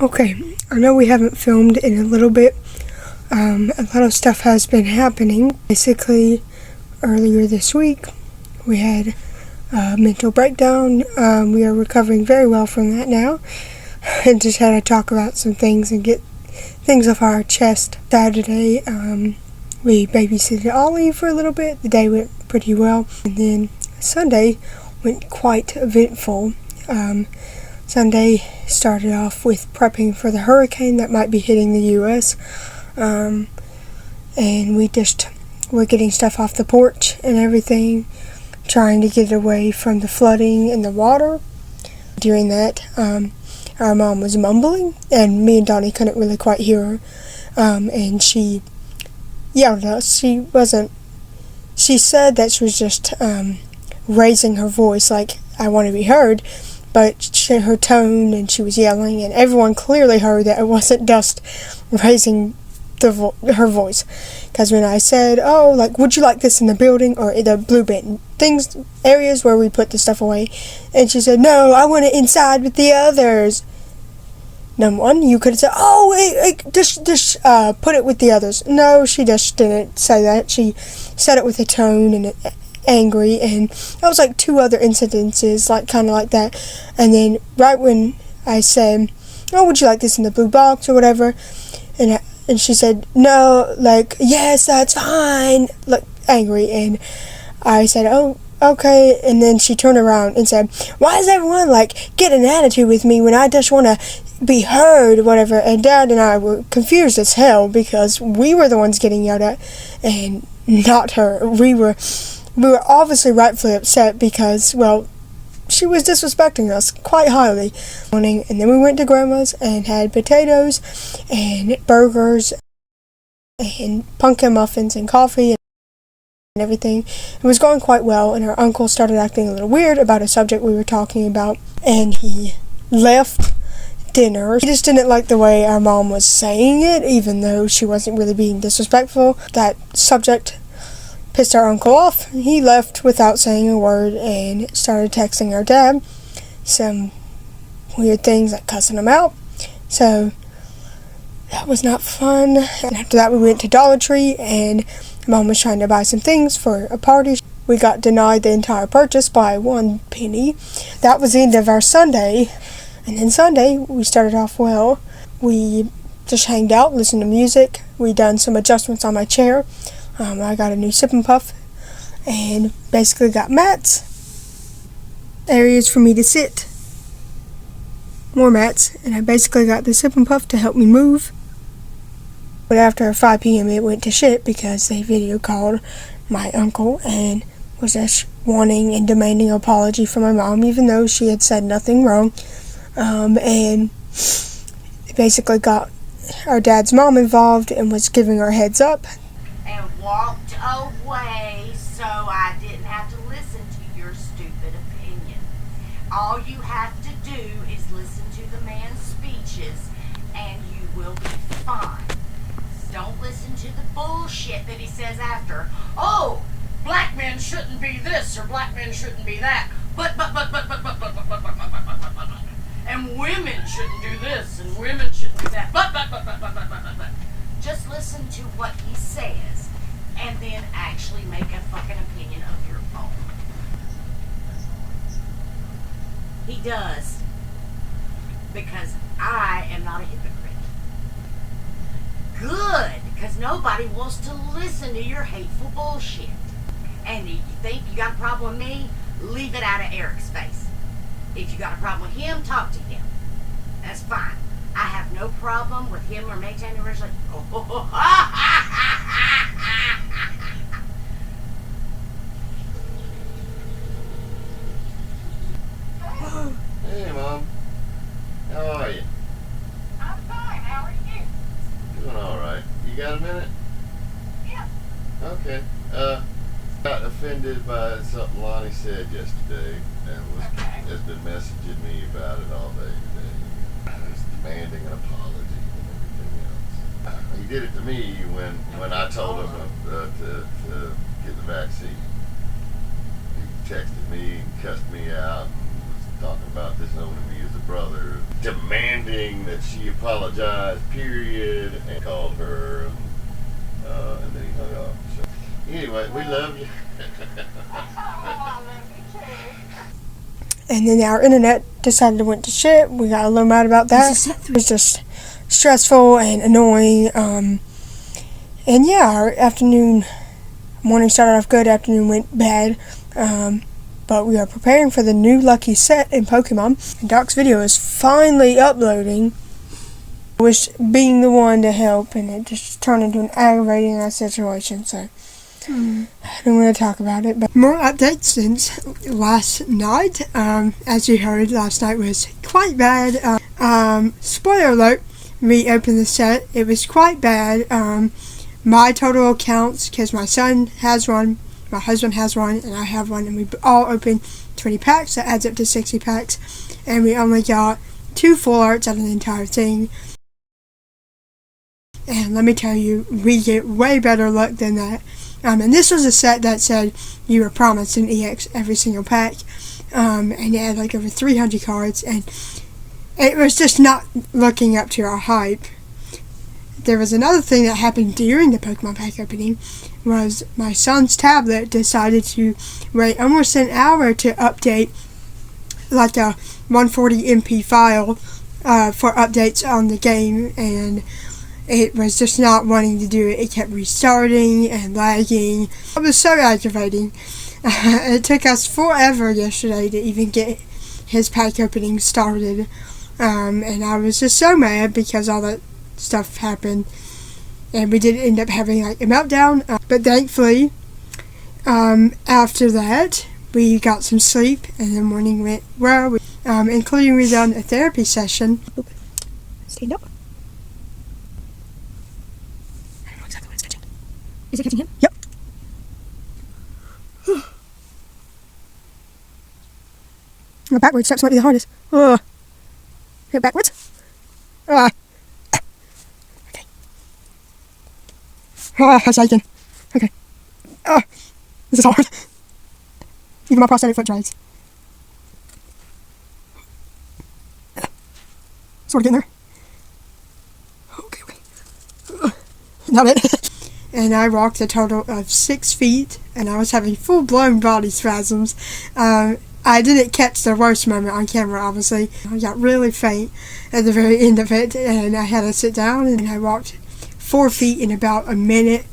Okay, I know we haven't filmed in a little bit. A lot of stuff has been happening. Basically, earlier this week, we had a mental breakdown. We are recovering very well from that now. And just had to talk about some things and get things off our chest. Saturday, we babysitted Ollie for a little bit. The day went pretty well. And then Sunday went quite eventful. Sunday started off with prepping for the hurricane that might be hitting the U.S. And we're getting stuff off the porch and everything, trying to get away from the flooding and the water. During that, our mom was mumbling, and me and Donnie couldn't really quite hear her. And she yelled at us. She said that she was just raising her voice, like, I want to be heard. But her tone, and she was yelling, and everyone clearly heard that it wasn't just raising her voice. Because when I said, oh, like, would you like this in the building or in the blue bin? Areas where we put the stuff away. And she said, no, I want it inside with the others. Number one, you could have said, oh, just put it with the others. No, she just didn't say that. She said it with a tone and angry, and that was like two other incidences, like kind of like that. And then right when I said, oh, would you like this in the blue box or whatever, and she said, no, like, yes, that's fine, like, angry. And I said, oh, okay. And then she turned around and said, why does everyone like get an attitude with me when I just want to be heard or whatever? And Dad and I were confused as hell, because we were the ones getting yelled at and not her. We were obviously rightfully upset because, well, she was disrespecting us quite highly. And then we went to Grandma's and had potatoes and burgers and pumpkin muffins and coffee and everything. It was going quite well, and our uncle started acting a little weird about a subject we were talking about, and he left dinner. He just didn't like the way our mom was saying it, even though she wasn't really being disrespectful. That subject pissed our uncle off. He left without saying a word and started texting our dad some weird things, like cussing him out. So that was not fun. And after that, we went to Dollar Tree, and Mom was trying to buy some things for a party. We got denied the entire purchase by 1 penny. That was the end of our Sunday. And then Sunday, we started off well. We just hanged out, listened to music. We done some adjustments on my chair. I got a new sip and puff, and basically got mats, areas for me to sit, more mats, and I basically got the sip and puff to help me move. But after 5 p.m. it went to shit, because they video called my uncle and was just wanting and demanding an apology from my mom, even though she had said nothing wrong. And they basically got our dad's mom involved and was giving her heads up. And walked away so I didn't have to listen to your stupid opinion. All you have to do is listen to the man's speeches and you will be fine. Don't listen to the bullshit that he says after. Oh, black men shouldn't be this or black men shouldn't be that. But. And women shouldn't do this and women shouldn't do that. But. Just listen to what he says and then actually make a fucking opinion of your own. He does. Because I am not a hypocrite. Good, because nobody wants to listen to your hateful bullshit. And you think you got a problem with me? Leave it out of Eric's face. If you got a problem with him, talk to him. That's fine. I have no problem with him or maintaining a relationship. Hey, Mom. How are you? I'm fine. How are you? Doing all right. You got a minute? Yeah. Okay. Got offended by something Lonnie said yesterday, and has been messaging me about it all day today. He's demanding an apology and everything else. He did it to me when I told him to get the vaccine. He texted me and cussed me out and was talking about this owing me as a brother, demanding that she apologize, period, and called her, and then he hung up. So, anyway, we love you. And then our internet decided to went to shit. We got a little mad about that. It was just stressful and annoying. And yeah, our morning started off good, afternoon went bad. But we are preparing for the new Lucky set in Pokemon. And Doc's video is finally uploading. I was being the one to help, and it just turned into an aggravating situation, so I don't want to talk about it. But more updates since last night. As you heard, last night was quite bad. Spoiler alert, we opened the set. It was quite bad. My total accounts, because my son has one, my husband has one, and I have one, and we all opened 20 packs. That adds up to 60 packs. And we only got 2 full arts out of the entire thing. And let me tell you, we get way better luck than that. And this was a set that said you were promised an EX every single pack. And it had like over 300 cards. And it was just not looking up to our hype. There was another thing that happened during the Pokemon pack opening, was my son's tablet decided to wait almost an hour to update like a 140 MP file for updates on the game, and it was just not wanting to do it. It kept restarting and lagging. It was so aggravating. It took us forever yesterday to even get his pack opening started, and I was just so mad because all that stuff happened, and we did end up having like a meltdown, but thankfully after that we got some sleep, and the morning went well, including we done a therapy session. Stand up. I don't know exactly what it's catching. Is it catching him? Yep. Backwards steps might be the hardest. Hit backwards. I'm shaking. Okay. This is hard. Even my prosthetic foot tries. Sort of getting there. Okay. Not it. And I walked a total of 6 feet, and I was having full-blown body spasms. I didn't catch the worst moment on camera, obviously. I got really faint at the very end of it, and I had to sit down, and I walked 4 feet in about a minute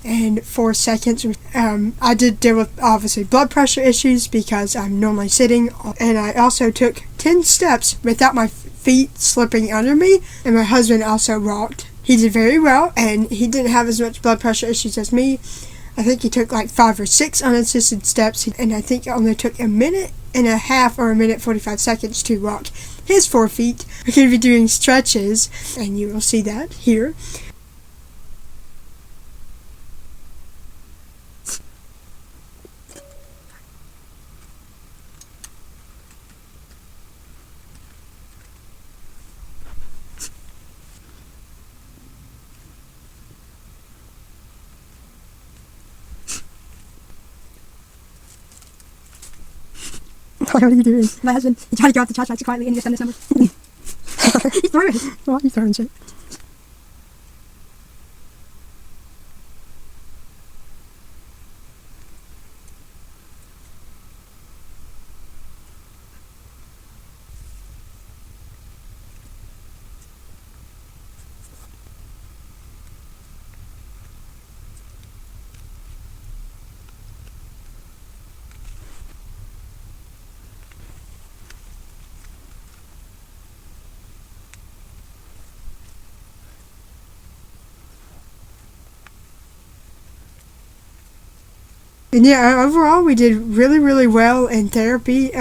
and 4 seconds. I did deal with obviously blood pressure issues because I'm normally sitting, and I also took 10 steps without my feet slipping under me, and my husband also walked. He did very well, and he didn't have as much blood pressure issues as me. I think he took like 5 or 6 unassisted steps, and I think it only took a minute and a half or a minute 45 seconds to walk his 4 feet. We're going to be doing stretches, and you will see that here. What are you doing? My husband, he tried to get off the charge lights quietly and just send this number. He's throwing. What? He's throwing shit. And yeah, overall we did really, really well in therapy.